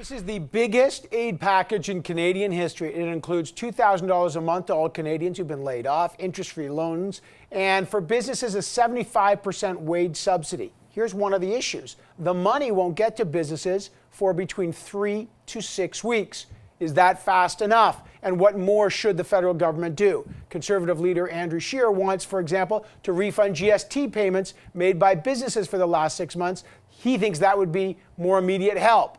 This is the biggest aid package in Canadian history. It includes $2,000 a month to all Canadians who've been laid off, interest-free loans, and for businesses, a 75% wage subsidy. Here's one of the issues. The money won't get to businesses for between 3 to 6 weeks. Is that fast enough? And what more should the federal government do? Conservative leader Andrew Scheer wants, for example, to refund GST payments made by businesses for the last 6 months. He thinks that would be more immediate help.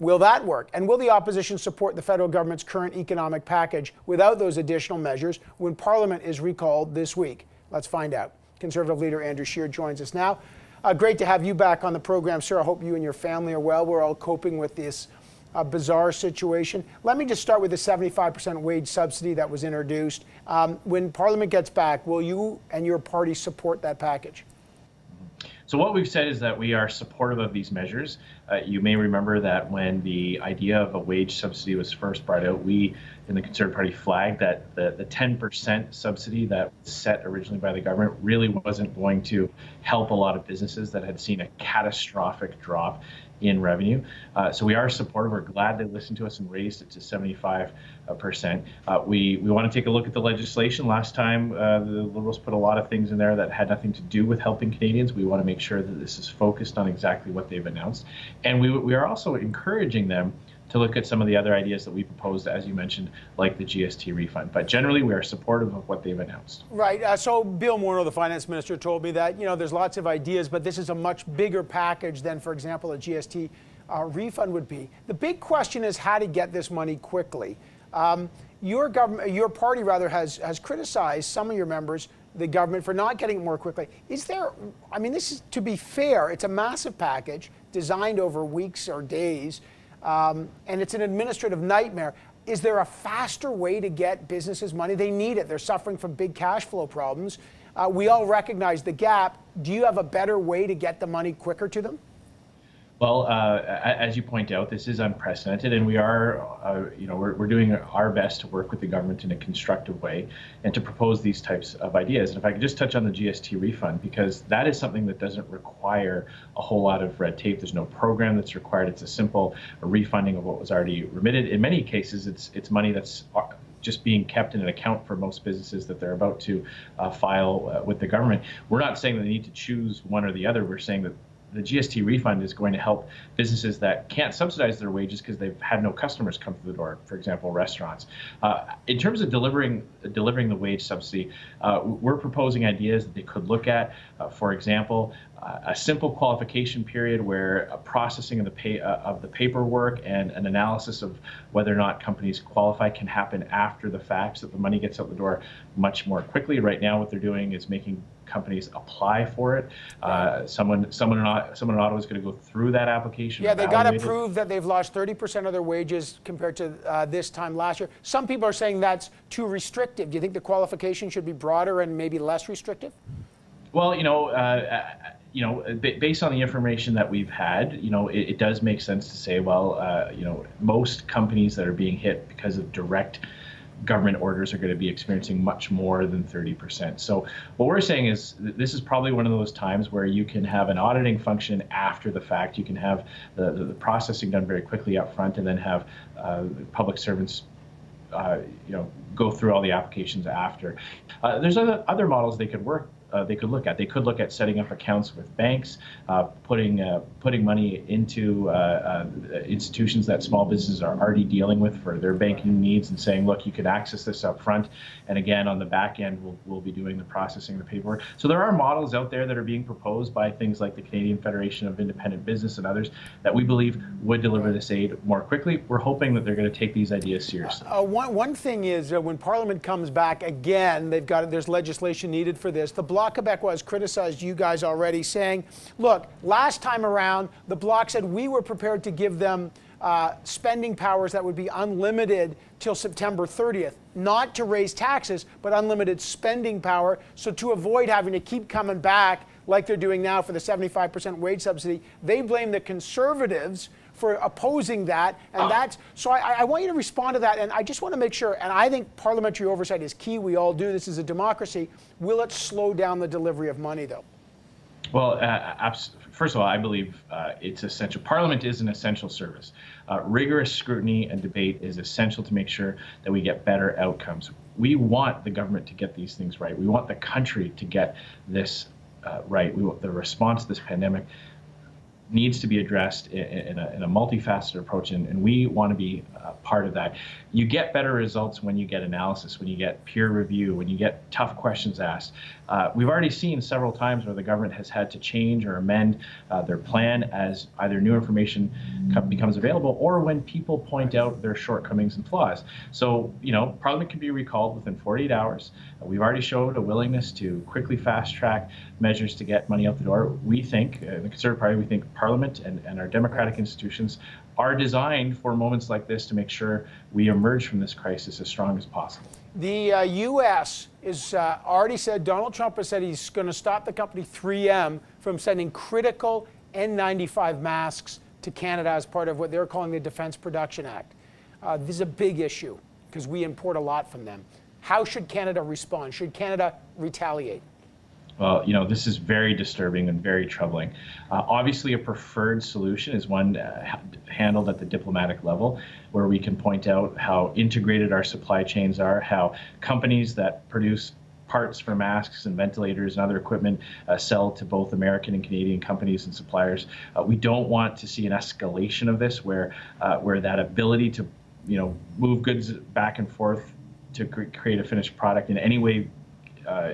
Will that work? And will the opposition support the federal government's current economic package without those additional measures when Parliament is recalled this week? Let's find out. Conservative leader Andrew Scheer joins us now. Great to have you back on the program, sir. I hope you and your family are well. We're all coping with this bizarre situation. Let me just start with the 75% wage subsidy that was introduced. When Parliament gets back, will you and your party support that package? So what we've said is that we are supportive of these measures. You may remember that when the idea of a wage subsidy was first brought out, we in the Conservative Party flagged that the 10% subsidy that was set originally by the government really wasn't going to help a lot of businesses that had seen a catastrophic drop in revenue. So we are supportive. We're glad they listened to us and raised it to 75%. We want to take a look at the legislation. Last time, the Liberals put a lot of things in there that had nothing to do with helping Canadians. We want to make sure that this is focused on exactly what they've announced. And we are also encouraging them to look at some of the other ideas that we proposed, as you mentioned, like the GST refund. But generally, we are supportive of what they've announced. Right. So Bill Morneau, the finance minister, told me that, there's lots of ideas, but this is a much bigger package than, for example, a GST refund would be. The big question is how to get this money quickly. Your party has criticized some of your members, the government, for not getting it more quickly. This is, to be fair, it's a massive package designed over weeks or days. And it's an administrative nightmare. Is there a faster way to get businesses money? They need it. They're suffering from big cash flow problems. We all recognize the gap. Do you have a better way to get the money quicker to them? Well, as you point out, this is unprecedented, and we are, we're doing our best to work with the government in a constructive way and to propose these types of ideas. And if I could just touch on the GST refund, because that is something that doesn't require a whole lot of red tape. There's no program that's required. It's a simple refunding of what was already remitted. In many cases, it's money that's just being kept in an account for most businesses that they're about to file with the government. We're not saying that they need to choose one or the other. We're saying that the GST refund is going to help businesses that can't subsidize their wages because they've had no customers come through the door, for example, restaurants. In terms of delivering the wage subsidy, we're proposing ideas that they could look at. For example, a simple qualification period where a processing of the paperwork and an analysis of whether or not companies qualify can happen after the fact, so that the money gets out the door much more quickly. Right now, what they're doing is making companies apply for it. Someone in Ottawa is going to go through that application. Yeah, they got to prove that they've lost 30% of their wages compared to this time last year. Some people are saying that's too restrictive. Do you think the qualification should be broader and maybe less restrictive? Well, based on the information that we've had, it does make sense to say, well, most companies that are being hit because of direct government orders are going to be experiencing much more than 30%. So what we're saying is this is probably one of those times where you can have an auditing function after the fact. You can have the processing done very quickly up front, and then have public servants go through all the applications after. There's other models they could look at. They could look at setting up accounts with banks, putting money into institutions that small businesses are already dealing with for their banking needs, and saying, look, you could access this up front, and again on the back end we'll be doing the processing of the paperwork. So there are models out there that are being proposed by things like the Canadian Federation of Independent Business and others that we believe would deliver this aid more quickly. We're hoping that they're going to take these ideas seriously. One thing is when Parliament comes back again, there's legislation needed for this. The Bloc Québécois has criticized you guys already, saying, look, last time around, the Bloc said we were prepared to give them spending powers that would be unlimited till September 30th, not to raise taxes, but unlimited spending power. So to avoid having to keep coming back like they're doing now for the 75% wage subsidy, they blame the Conservatives for opposing that. And so I want you to respond to that. And I just want to make sure, and I think parliamentary oversight is key. We all do. This is a democracy. Will it slow down the delivery of money, though? Well, first of all, I believe it's essential. Parliament is an essential service. Rigorous scrutiny and debate is essential to make sure that we get better outcomes. We want the government to get these things right. We want the country to get this right. We want the response to this pandemic needs to be addressed in a multifaceted approach, and we want to be part of that. You get better results when you get analysis, when you get peer review, when you get tough questions asked. We've already seen several times where the government has had to change or amend their plan as either new information becomes available or when people point out their shortcomings and flaws. So, Parliament can be recalled within 48 hours. We've already showed a willingness to quickly fast-track measures to get money out the door. We think, the Conservative Party, we think Parliament and our democratic institutions are designed for moments like this to make sure we emerge from this crisis as strong as possible. The U.S. is already said, Donald Trump has said he's going to stop the company 3M from sending critical N95 masks to Canada as part of what they're calling the Defense Production Act. This is a big issue because we import a lot from them. How should Canada respond? Should Canada retaliate? Well, this is very disturbing and very troubling. Obviously, a preferred solution is one handled at the diplomatic level, where we can point out how integrated our supply chains are, how companies that produce parts for masks and ventilators and other equipment sell to both American and Canadian companies and suppliers. We don't want to see an escalation of this, where that ability to, move goods back and forth to create a finished product in any way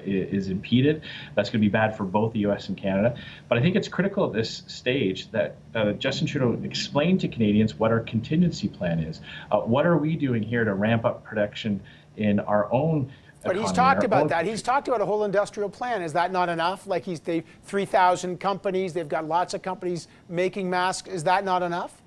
is impeded. That's going to be bad for both the U.S. and Canada. But I think it's critical at this stage that Justin Trudeau explain to Canadians what our contingency plan is. What are we doing here to ramp up production in our own But he's talked about that. He's talked about a whole industrial plan. Is that not enough? Like they've 3,000 companies. They've got lots of companies making masks. Is that not enough?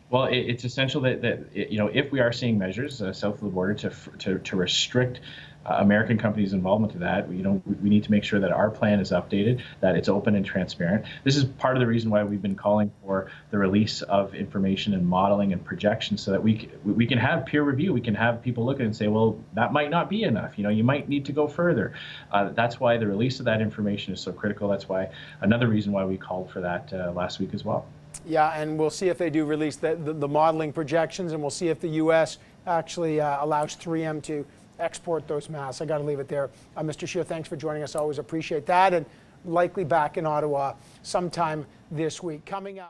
Well, it's essential that if we are seeing measures south of the border to restrict American companies' involvement to that, we need to make sure that our plan is updated, that it's open and transparent. This is part of the reason why we've been calling for the release of information and modeling and projections, so that we can have peer review. We can have people look at it and say, well, that might not be enough. You might need to go further. That's why the release of that information is so critical. That's why another reason why we called for that last week as well. Yeah, and we'll see if they do release the modeling projections, and we'll see if the U.S. actually allows 3M to export those masks. I got to leave it there. Mr. Scheer, thanks for joining us. Always appreciate that, and likely back in Ottawa sometime this week. Coming up.